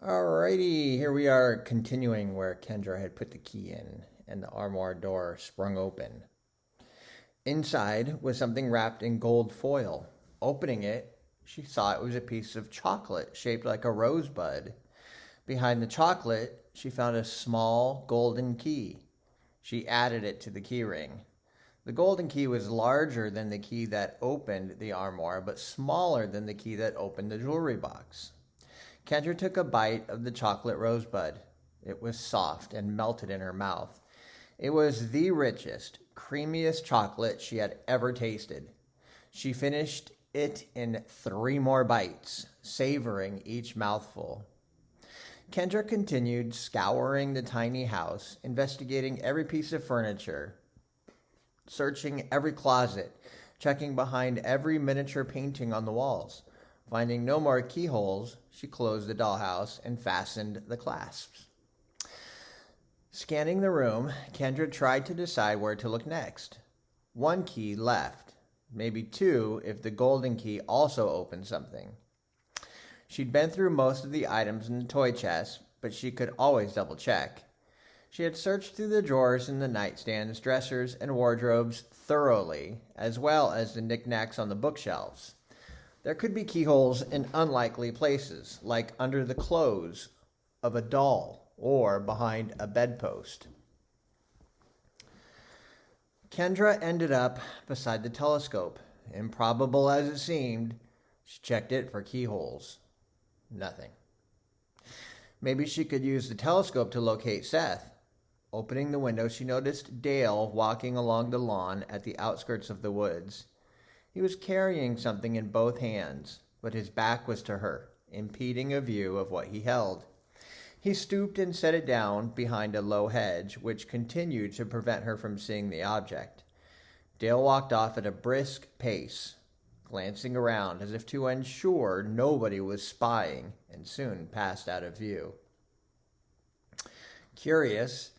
Alrighty, here we are continuing where Kendra had put the key in and the armoire door sprung open. Inside was something wrapped in gold foil. Opening it, she saw it was a piece of chocolate shaped like a rosebud. Behind the chocolate, she found a small golden key. She added it to the key ring. The golden key was larger than the key that opened the armoire, but smaller than the key that opened the jewelry box. Kendra took a bite of the chocolate rosebud. It was soft and melted in her mouth. It was the richest, creamiest chocolate she had ever tasted. She finished it in 3 more bites, savoring each mouthful. Kendra continued scouring the tiny house, investigating every piece of furniture, searching every closet, checking behind every miniature painting on the walls. Finding no more keyholes, she closed the dollhouse and fastened the clasps. Scanning the room, Kendra tried to decide where to look next. 1 key left, maybe 2 if the golden key also opened something. She'd been through most of the items in the toy chest, but she could always double check. She had searched through the drawers in the nightstands, dressers, and wardrobes thoroughly, as well as the knickknacks on the bookshelves. There could be keyholes in unlikely places, like under the clothes of a doll or behind a bedpost. Kendra ended up beside the telescope. Improbable as it seemed, she checked it for keyholes. Nothing. Maybe she could use the telescope to locate Seth. Opening the window, she noticed Dale walking along the lawn at the outskirts of the woods. He was carrying something in both hands, but his back was to her, impeding a view of what he held. He stooped and set it down behind a low hedge, which continued to prevent her from seeing the object. Dale walked off at a brisk pace, glancing around as if to ensure nobody was spying, and soon passed out of view. Curious,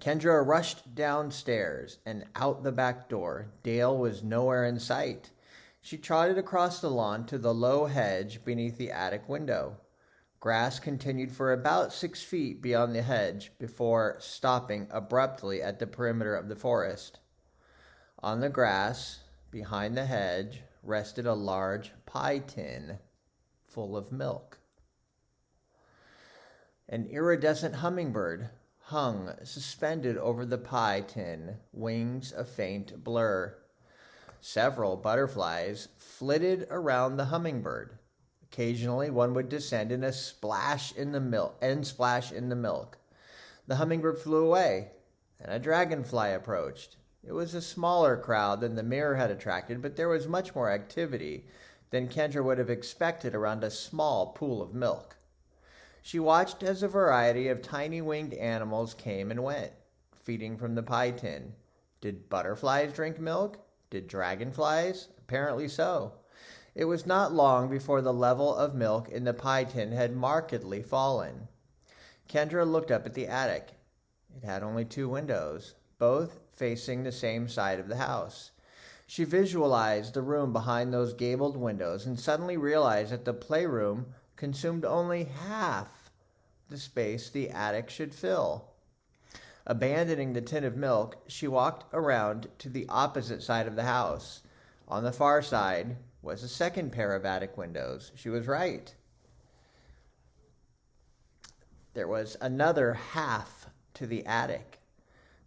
Kendra rushed downstairs and out the back door. Dale was nowhere in sight. She trotted across the lawn to the low hedge beneath the attic window. Grass continued for about 6 feet beyond the hedge before stopping abruptly at the perimeter of the forest. On the grass, behind the hedge, rested a large pie tin full of milk. An iridescent hummingbird hung suspended over the pie tin, wings a faint blur. Several butterflies flitted around the hummingbird. Occasionally, one would descend and splash in the milk. The hummingbird flew away, and a dragonfly approached. It was a smaller crowd than the mirror had attracted, but there was much more activity than Kendra would have expected around a small pool of milk. She watched as a variety of tiny winged animals came and went, feeding from the pie tin. Did butterflies drink milk? Did dragonflies? Apparently so. It was not long before the level of milk in the pie tin had markedly fallen. Kendra looked up at the attic. It had only 2 windows, both facing the same side of the house. She visualized the room behind those gabled windows and suddenly realized that the playroom consumed only half the space the attic should fill. Abandoning the tin of milk, she walked around to the opposite side of the house. On the far side was a second pair of attic windows. She was right. There was another half to the attic,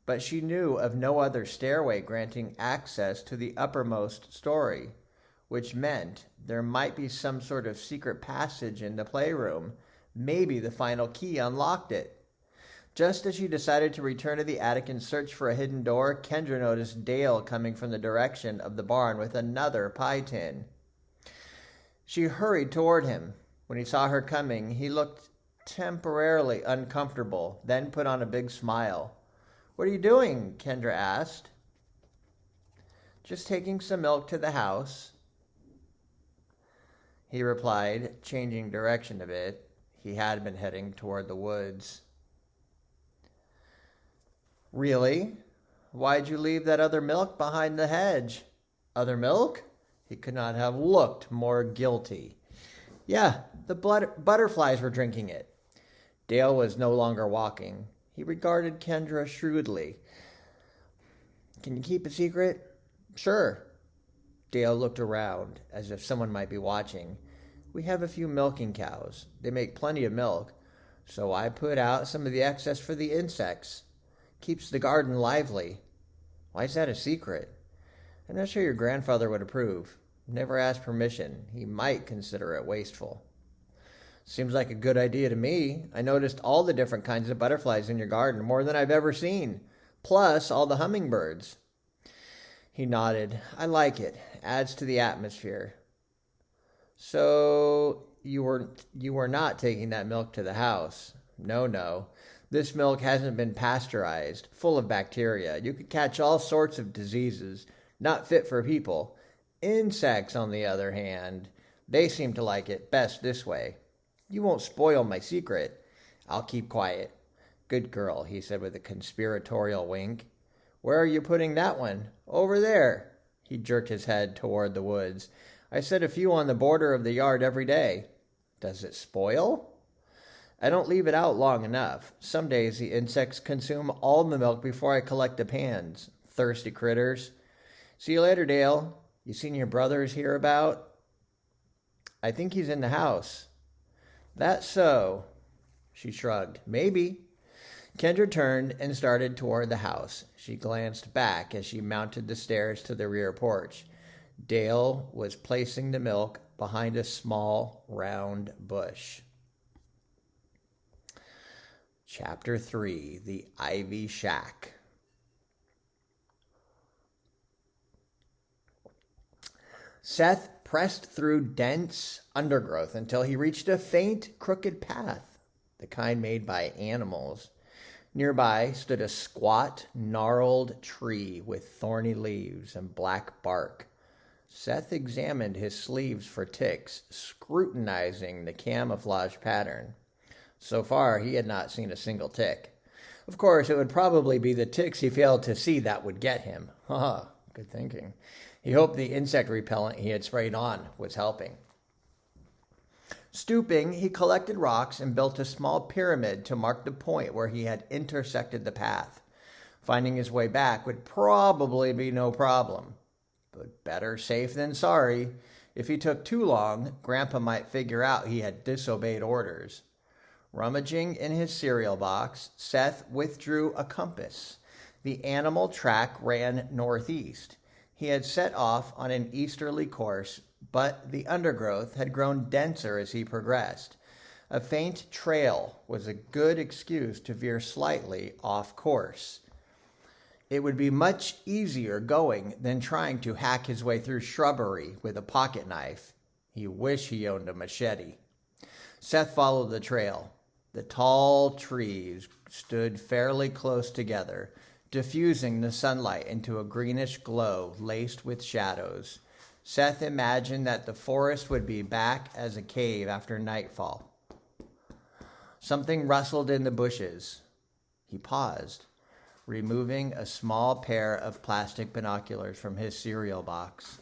but she knew of no other stairway granting access to the uppermost story, which meant there might be some sort of secret passage in the playroom. Maybe the final key unlocked it. Just as she decided to return to the attic and search for a hidden door, Kendra noticed Dale coming from the direction of the barn with another pie tin. She hurried toward him. When he saw her coming, he looked temporarily uncomfortable, then put on a big smile. "What are you doing?" Kendra asked. "Just taking some milk to the house," he replied, changing direction a bit. He had been heading toward the woods. "Really? Why'd you leave that other milk behind the hedge?" "Other milk?" He could not have looked more guilty. "Yeah, the butterflies were drinking it." Dale was no longer walking. He regarded Kendra shrewdly. Can you keep a secret? Sure. Dale looked around, as if someone might be watching. We have a few milking cows. They make plenty of milk, so I put out some of the excess for the insects. Keeps the garden lively. Why is that a secret? I'm not sure your grandfather would approve. Never asked permission. He might consider it wasteful. Seems like a good idea to me. I noticed all the different kinds of butterflies in your garden, more than I've ever seen. Plus all the hummingbirds. He nodded. I like it. Adds to the atmosphere. So you were not taking that milk to the house? No. This milk hasn't been pasteurized, full of bacteria. You could catch all sorts of diseases, not fit for people. Insects, on the other hand, they seem to like it best this way. You won't spoil my secret. I'll keep quiet. Good girl, he said with a conspiratorial wink. Where are you putting that one? Over there. He jerked his head toward the woods. I set a few on the border of the yard every day. Does it spoil? I don't leave it out long enough. Some days the insects consume all the milk before I collect the pans. Thirsty critters. See you later, Dale. You seen your brothers here about? I think he's in the house. That's so. She shrugged. Maybe. Kendra turned and started toward the house. She glanced back as she mounted the stairs to the rear porch. Dale was placing the milk behind a small, round bush. Chapter 3, The Ivy Shack. Seth pressed through dense undergrowth until he reached a faint, crooked path, the kind made by animals. Nearby stood a squat, gnarled tree with thorny leaves and black bark. Seth examined his sleeves for ticks, scrutinizing the camouflage pattern. So far, he had not seen a single tick. Of course, it would probably be the ticks he failed to see that would get him. Haha, good thinking. He hoped the insect repellent he had sprayed on was helping. Stooping, he collected rocks and built a small pyramid to mark the point where he had intersected the path. Finding his way back would probably be no problem. But better safe than sorry. If he took too long, Grandpa might figure out he had disobeyed orders. Rummaging in his cereal box, Seth withdrew a compass. The animal track ran northeast. He had set off on an easterly course, but the undergrowth had grown denser as he progressed. A faint trail was a good excuse to veer slightly off course. It would be much easier going than trying to hack his way through shrubbery with a pocket knife. He wished he owned a machete. Seth followed the trail. The tall trees stood fairly close together, diffusing the sunlight into a greenish glow laced with shadows. Seth imagined that the forest would be back as a cave after nightfall. Something rustled in the bushes. He paused, removing a small pair of plastic binoculars from his cereal box.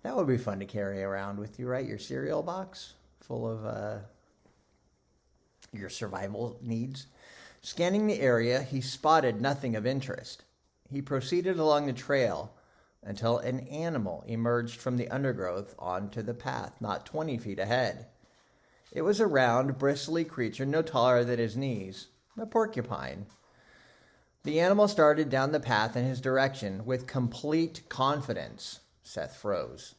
That would be fun to carry around with you, right? Your cereal box full of your survival needs. Scanning the area, he spotted nothing of interest. He proceeded along the trail until an animal emerged from the undergrowth onto the path, not 20 feet ahead. It was a round, bristly creature no taller than his knees, a porcupine. The animal started down the path in his direction with complete confidence. Seth froze.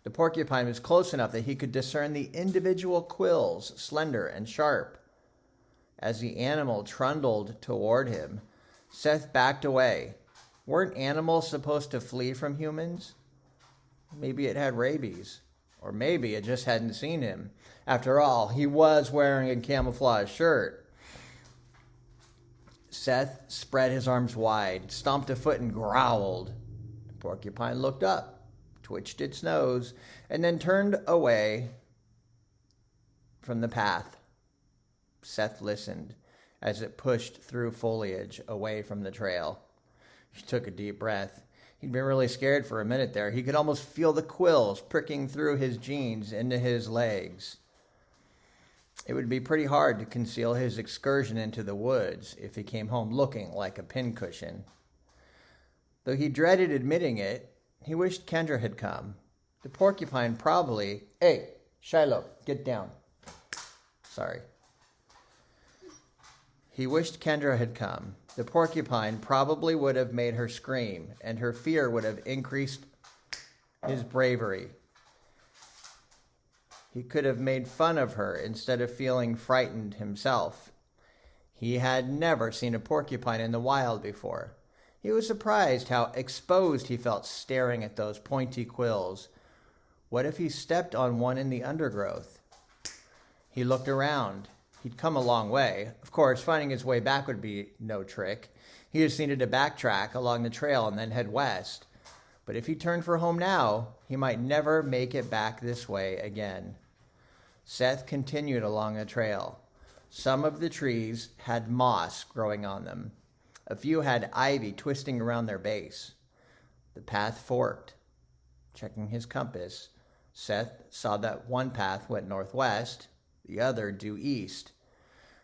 The porcupine was close enough that he could discern the individual quills, slender and sharp. As the animal trundled toward him, Seth backed away. Weren't animals supposed to flee from humans? Maybe it had rabies. Or maybe it just hadn't seen him. After all, he was wearing a camouflage shirt. Seth spread his arms wide, stomped a foot, and growled. The porcupine looked up, twitched its nose, and then turned away from the path. Seth listened as it pushed through foliage away from the trail. He took a deep breath. He'd been really scared for a minute there. He could almost feel the quills pricking through his jeans into his legs. It would be pretty hard to conceal his excursion into the woods if he came home looking like a pincushion. Though he dreaded admitting it, he wished Kendra had come. The porcupine probably... Hey, Shiloh, get down. Sorry. He wished Kendra had come. The porcupine probably would have made her scream, and her fear would have increased his bravery. He could have made fun of her instead of feeling frightened himself. He had never seen a porcupine in the wild before. He was surprised how exposed he felt staring at those pointy quills. What if he stepped on one in the undergrowth? He looked around. He'd come a long way. Of course, finding his way back would be no trick. He just needed to backtrack along the trail and then head west. But if he turned for home now, he might never make it back this way again. Seth continued along the trail. Some of the trees had moss growing on them. A few had ivy twisting around their base. The path forked. Checking his compass, Seth saw that one path went northwest, the other due east.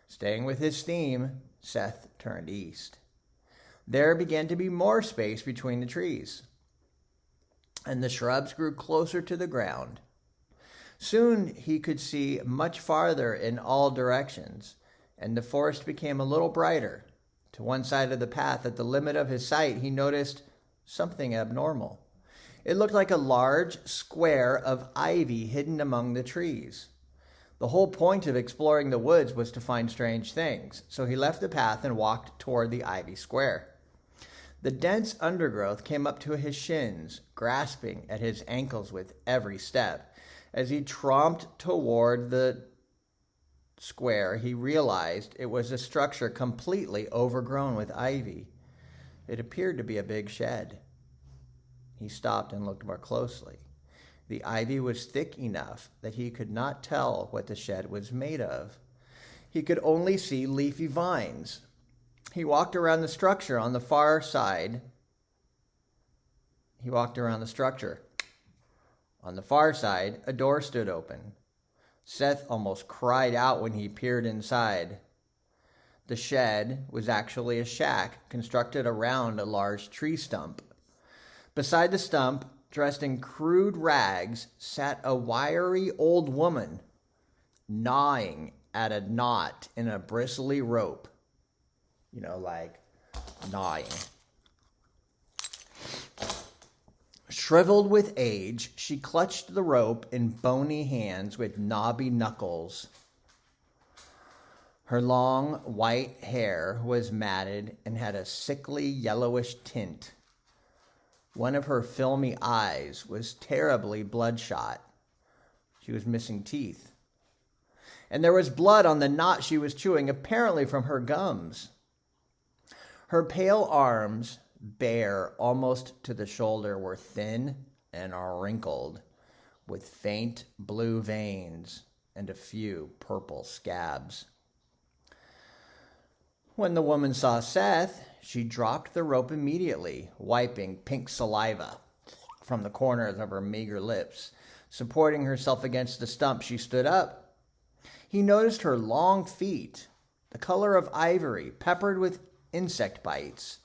Staying with his theme, Seth turned east. There began to be more space between the trees, and the shrubs grew closer to the ground. Soon he could see much farther in all directions, and the forest became a little brighter. To one side of the path, at the limit of his sight, he noticed something abnormal. It looked like a large square of ivy hidden among the trees. The whole point of exploring the woods was to find strange things, so he left the path and walked toward the ivy square. The dense undergrowth came up to his shins, grasping at his ankles with every step. As he tromped toward the square, he realized it was a structure completely overgrown with ivy. It appeared to be a big shed. He stopped and looked more closely. The ivy was thick enough that he could not tell what the shed was made of. He could only see leafy vines. He walked around the structure on the far side. On the far side, a door stood open. Seth almost cried out when he peered inside. The shed was actually a shack constructed around a large tree stump. Beside the stump, dressed in crude rags, sat a wiry old woman, gnawing at a knot in a bristly rope. Like gnawing. Shriveled with age, she clutched the rope in bony hands with knobby knuckles. Her long white hair was matted and had a sickly yellowish tint. One of her filmy eyes was terribly bloodshot. She was missing teeth. And there was blood on the knot she was chewing, apparently from her gums. Her pale arms, bare almost to the shoulder, were thin and wrinkled, with faint blue veins and a few purple scabs. When the woman saw Seth, she dropped the rope immediately, wiping pink saliva from the corners of her meager lips. Supporting herself against the stump, she stood up. He noticed her long feet, the color of ivory, peppered with insect bites.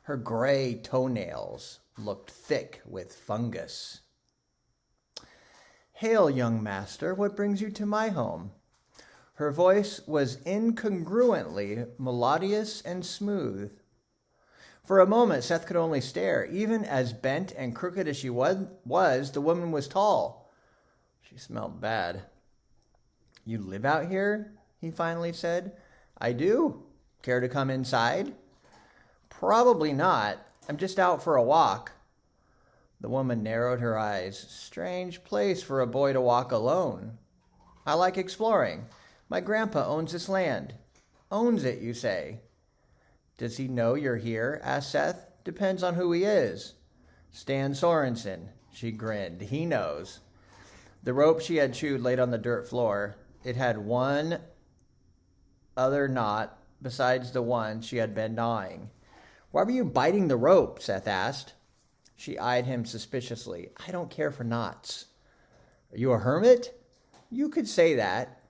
Her gray toenails looked thick with fungus. "Hail, young master, what brings you to my home?" Her voice was incongruently melodious and smooth. For a moment, Seth could only stare. Even as bent and crooked as she was, the woman was tall. She smelled bad. "You live out here?" he finally said. "I do. Care to come inside?" "Probably not. I'm just out for a walk." The woman narrowed her eyes. "Strange place for a boy to walk alone." "I like exploring. My grandpa owns this land." "Owns it, you say?" "Does he know you're here?" asked Seth. "Depends on who he is." "Stan Sorensen." She grinned. "He knows." The rope she had chewed laid on the dirt floor. It had one other knot besides the one she had been gnawing. "Why were you biting the rope?" Seth asked. She eyed him suspiciously. "I don't care for knots." "Are you a hermit?" "You could say that."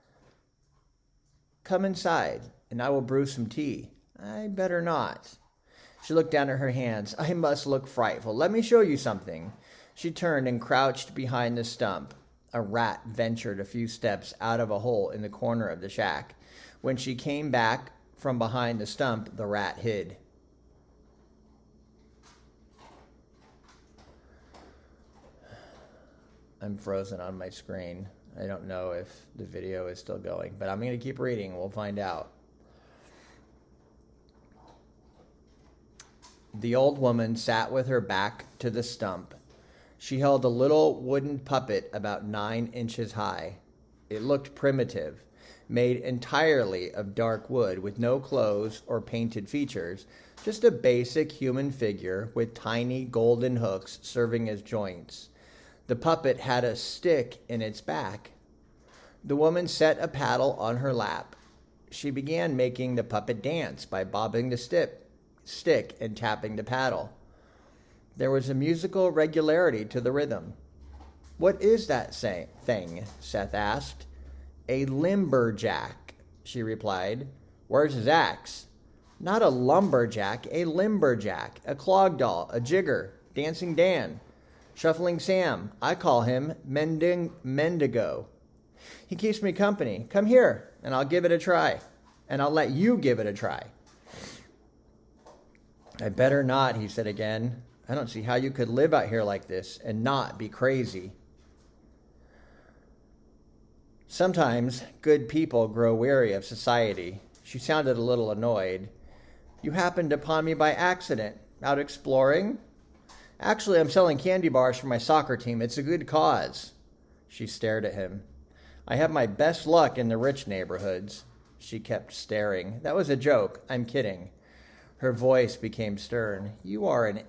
Come inside, and I will brew some tea. I better not. She looked down at her hands. I must look frightful. Let me show you something. She turned and crouched behind the stump. A rat ventured a few steps out of a hole in the corner of the shack. When she came back from behind the stump, the rat hid. I'm frozen on my screen. I don't know if the video is still going, but I'm going to keep reading. We'll find out. The old woman sat with her back to the stump. She held a little wooden puppet about 9 inches high. It looked primitive, made entirely of dark wood with no clothes or painted features, just a basic human figure with tiny golden hooks serving as joints. The puppet had a stick in its back. The woman set a paddle on her lap. She began making the puppet dance by bobbing the stick and tapping the paddle. There was a musical regularity to the rhythm. What is that thing? Seth asked. A limberjack, she replied. Where's his axe? Not a lumberjack, a limberjack, a clog doll, a jigger, Dancing Dan, Shuffling Sam. I call him Mendigo. He keeps me company. Come here, and I'll give it a try. And I'll let you give it a try. I better not, he said again. I don't see how you could live out here like this and not be crazy. Sometimes good people grow weary of society. She sounded a little annoyed. You happened upon me by accident. Out exploring? Actually, I'm selling candy bars for my soccer team. It's a good cause. She stared at him. I have my best luck in the rich neighborhoods. She kept staring. That was a joke. I'm kidding. Her voice became stern. You are an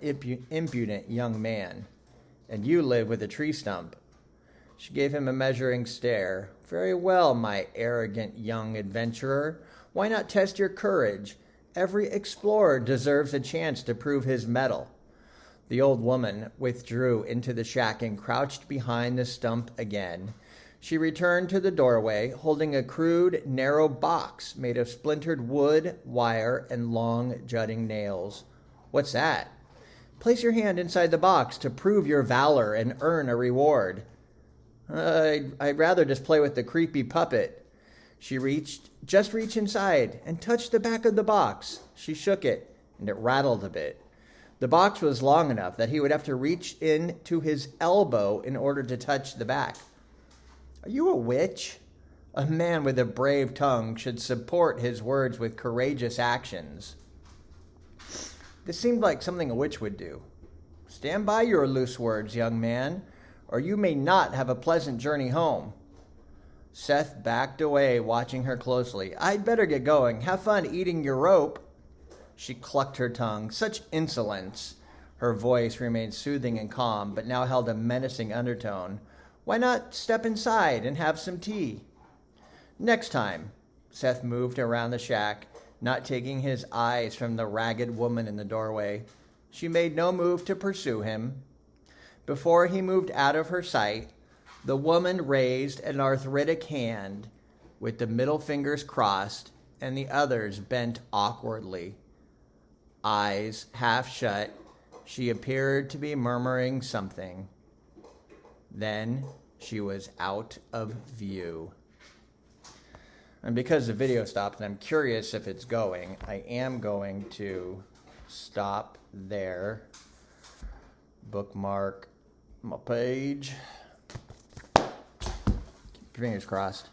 impudent young man, and you live with a tree stump. She gave him a measuring stare. Very well, my arrogant young adventurer. Why not test your courage? Every explorer deserves a chance to prove his mettle. The old woman withdrew into the shack and crouched behind the stump again. She returned to the doorway, holding a crude, narrow box made of splintered wood, wire, and long, jutting nails. What's that? Place your hand inside the box to prove your valor and earn a reward. I'd rather just play with the creepy puppet. Just reach inside and touch the back of the box. She shook it, and it rattled a bit. The box was long enough that he would have to reach in to his elbow in order to touch the back. Are you a witch? A man with a brave tongue should support his words with courageous actions. This seemed like something a witch would do. Stand by your loose words, young man, or you may not have a pleasant journey home. Seth backed away, watching her closely. I'd better get going. Have fun eating your rope. She clucked her tongue. Such insolence. Her voice remained soothing and calm, but now held a menacing undertone. Why not step inside and have some tea? Next time. Seth moved around the shack, not taking his eyes from the ragged woman in the doorway. She made no move to pursue him. Before he moved out of her sight, the woman raised an arthritic hand with the middle fingers crossed and the others bent awkwardly. Eyes half shut, she appeared to be murmuring something. Then she was out of view. And because the video stopped, and I'm curious if it's going, I am going to stop there. Bookmark my page. Keep your fingers crossed.